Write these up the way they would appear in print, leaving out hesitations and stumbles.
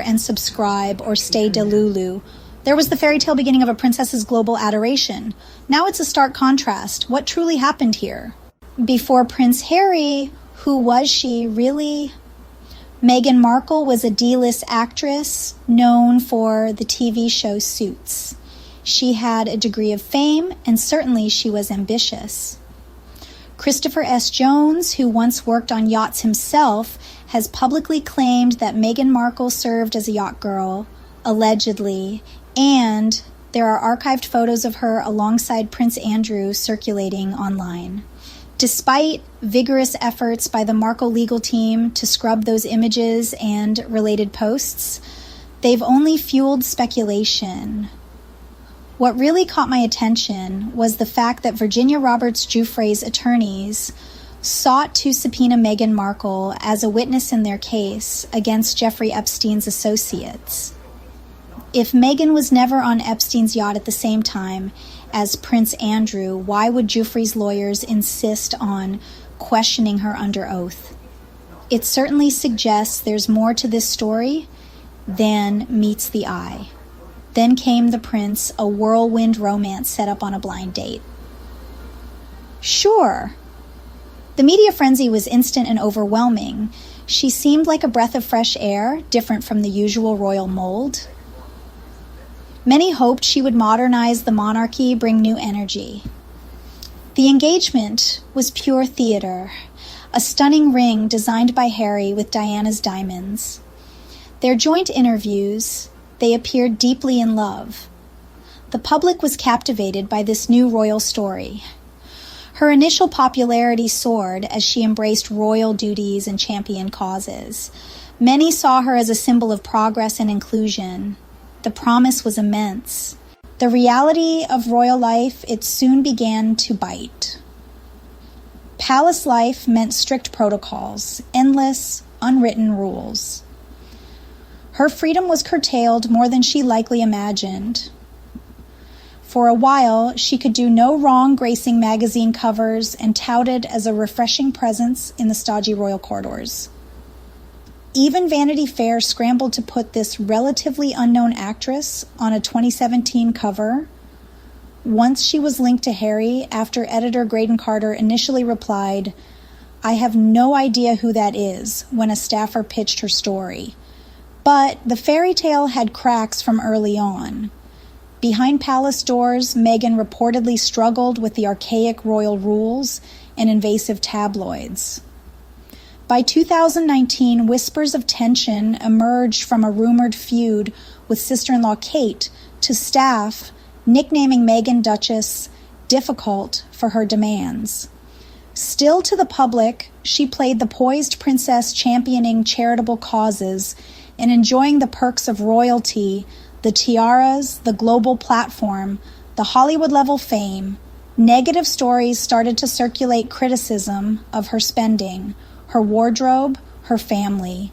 and subscribe or stay delulu. There was the fairy tale beginning of a princess's global adoration. Now it's a stark contrast. What truly happened here? Before Prince Harry, who was she really? Meghan Markle was a D-list actress known for the TV show Suits. She had a degree of fame, and certainly she was ambitious. Christopher S. Jones, who once worked on yachts himself, has publicly claimed that Meghan Markle served as a yacht girl, allegedly, and there are archived photos of her alongside Prince Andrew circulating online. Despite vigorous efforts by the Markle legal team to scrub those images and related posts, they've only fueled speculation. What really caught my attention was the fact that Virginia Roberts Giuffre's attorneys sought to subpoena Meghan Markle as a witness in their case against Jeffrey Epstein's associates. If Meghan was never on Epstein's yacht at the same time as Prince Andrew, why would Giuffre's lawyers insist on questioning her under oath? It certainly suggests there's more to this story than meets the eye. Then came the prince, a whirlwind romance set up on a blind date. Sure, the media frenzy was instant and overwhelming. She seemed like a breath of fresh air, different from the usual royal mold. Many hoped she would modernize the monarchy, bring new energy. The engagement was pure theater, a stunning ring designed by Harry with Diana's diamonds. Their joint interviews, they appeared deeply in love. The public was captivated by this new royal story. Her initial popularity soared as she embraced royal duties and championed causes. Many saw her as a symbol of progress and inclusion. The promise was immense. The reality of royal life, it soon began to bite. Palace life meant strict protocols, endless, unwritten rules. Her freedom was curtailed more than she likely imagined. For a while, she could do no wrong gracing magazine covers and touted as a refreshing presence in the stodgy royal corridors. Even Vanity Fair scrambled to put this relatively unknown actress on a 2017 cover. Once she was linked to Harry after editor Graydon Carter initially replied, "I have no idea who that is," when a staffer pitched her story. But the fairy tale had cracks from early on. Behind palace doors, Meghan reportedly struggled with the archaic royal rules and invasive tabloids. By 2019, whispers of tension emerged from a rumored feud with sister-in-law Kate to staff nicknaming Meghan Duchess difficult for her demands. Still to the public, she played the poised princess championing charitable causes and enjoying the perks of royalty, the tiaras, the global platform, the Hollywood-level fame. Negative stories started to circulate criticism of her spending, her wardrobe, her family.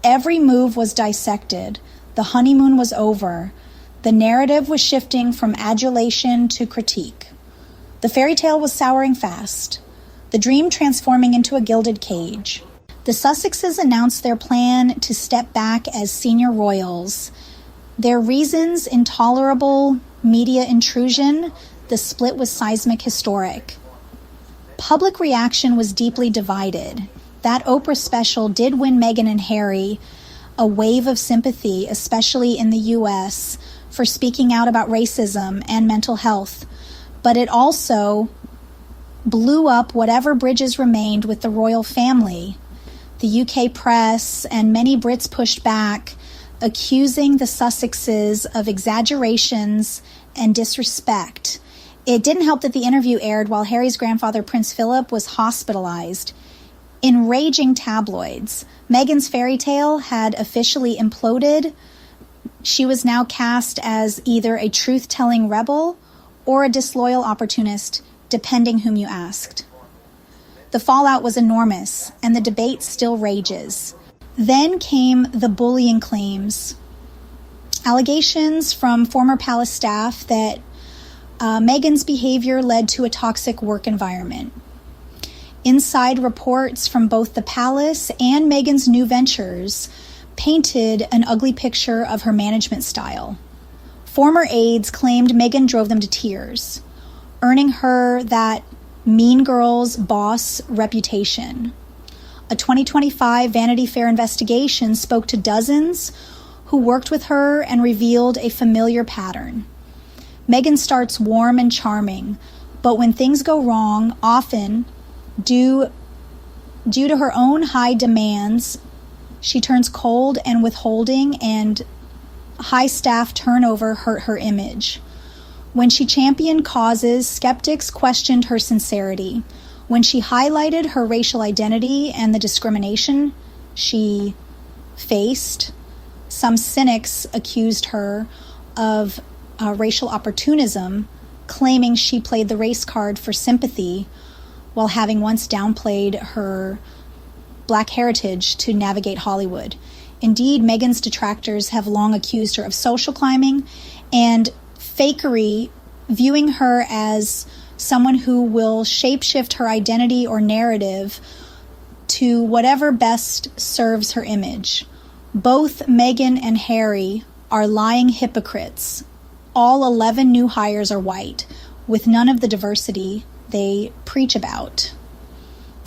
Every move was dissected. The honeymoon was over. The narrative was shifting from adulation to critique. The fairy tale was souring fast, the dream transforming into a gilded cage. The Sussexes announced their plan to step back as senior royals. Their reasons: intolerable media intrusion. The split was seismic historic. Public reaction was deeply divided. That Oprah special did win Meghan and Harry a wave of sympathy, especially in the U.S., for speaking out about racism and mental health. But it also blew up whatever bridges remained with the royal family. The UK press and many Brits pushed back, accusing the Sussexes of exaggerations and disrespect. It didn't help that the interview aired while Harry's grandfather, Prince Philip, was hospitalized. In raging tabloids, Meghan's fairy tale had officially imploded. She was now cast as either a truth-telling rebel or a disloyal opportunist, depending whom you asked. The fallout was enormous, and the debate still rages. Then came the bullying claims. Allegations from former palace staff that Meghan's behavior led to a toxic work environment. Inside reports from both the palace and Meghan's new ventures painted an ugly picture of her management style. Former aides claimed Meghan drove them to tears, earning her that mean girl's boss reputation. A 2025 Vanity Fair investigation spoke to dozens who worked with her and revealed a familiar pattern. Meghan starts warm and charming, but when things go wrong, often due to her own high demands, she turns cold and withholding, and high staff turnover hurt her image. When she championed causes, skeptics questioned her sincerity. When she highlighted her racial identity and the discrimination she faced, some cynics accused her of racial opportunism, claiming she played the race card for sympathy while having once downplayed her Black heritage to navigate Hollywood. Indeed, Meghan's detractors have long accused her of social climbing and fakery, viewing her as someone who will shapeshift her identity or narrative to whatever best serves her image. Both Meghan and Harry are lying hypocrites. All 11 new hires are white, with none of the diversity they preach about.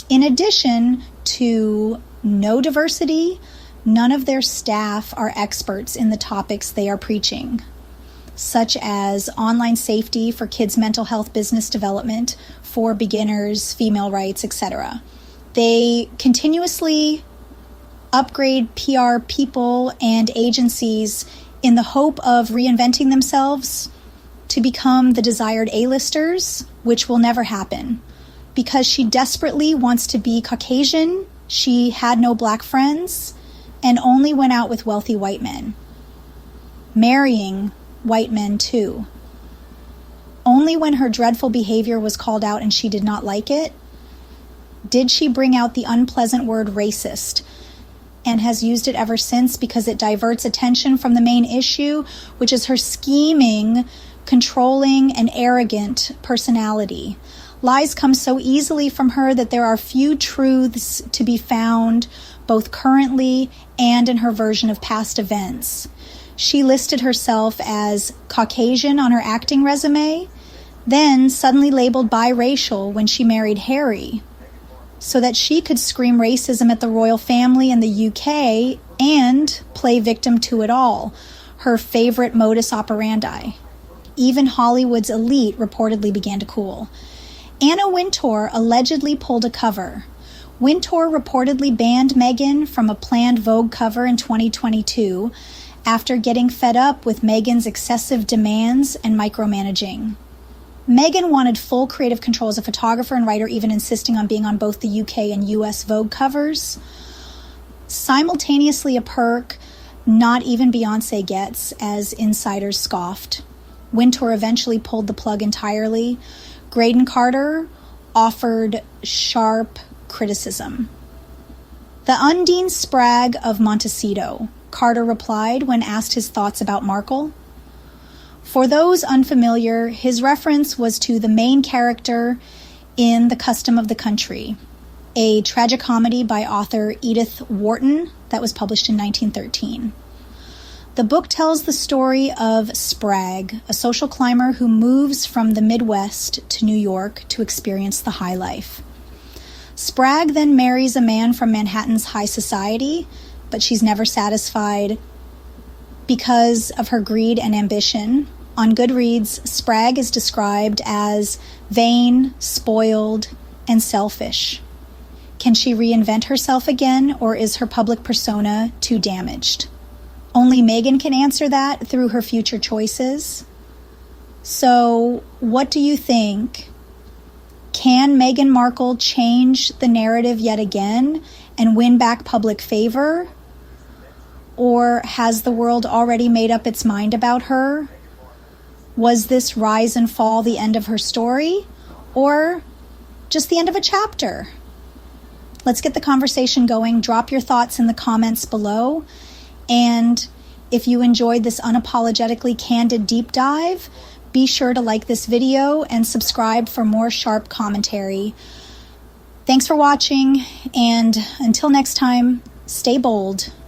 In addition to no diversity, none of their staff are experts in the topics they are preaching, such as online safety for kids' mental health, business development for beginners, female rights, etc. They continuously upgrade PR people and agencies in the hope of reinventing themselves to become the desired A-listers, which will never happen. Because she desperately wants to be Caucasian, she had no Black friends and only went out with wealthy white men, marrying white men too. Only when her dreadful behavior was called out and she did not like it, did she bring out the unpleasant word racist, and has used it ever since because it diverts attention from the main issue, which is her scheming, controlling, and arrogant personality. Lies come so easily from her that there are few truths to be found, both currently and in her version of past events. She listed herself as Caucasian on her acting resume, then suddenly labeled biracial when she married Harry, so that she could scream racism at the royal family in the UK and play victim to it all, her favorite modus operandi. Even Hollywood's elite reportedly began to cool. Anna Wintour allegedly pulled a cover. Wintour reportedly banned Meghan from a planned Vogue cover in 2022 after getting fed up with Meghan's excessive demands and micromanaging. Meghan wanted full creative control as a photographer and writer, even insisting on being on both the UK and US Vogue covers. Simultaneously a perk not even Beyoncé gets, as insiders scoffed. Wintour eventually pulled the plug entirely. Graydon Carter offered sharp criticism. "The Undine Spragg of Montecito," Carter replied when asked his thoughts about Markle. For those unfamiliar, his reference was to the main character in The Custom of the Country, a tragicomedy by author Edith Wharton that was published in 1913. The book tells the story of Spragg, a social climber who moves from the Midwest to New York to experience the high life. Spragg then marries a man from Manhattan's high society, but she's never satisfied because of her greed and ambition. On Goodreads, Spragg is described as vain, spoiled, and selfish. Can she reinvent herself again, or is her public persona too damaged? Only Meghan can answer that through her future choices. So, what do you think? Can Meghan Markle change the narrative yet again and win back public favor? Or has the world already made up its mind about her? Was this rise and fall the end of her story, or just the end of a chapter? Let's get the conversation going. Drop your thoughts in the comments below. And if you enjoyed this unapologetically candid deep dive, be sure to like this video and subscribe for more sharp commentary. Thanks for watching, and until next time, stay bold.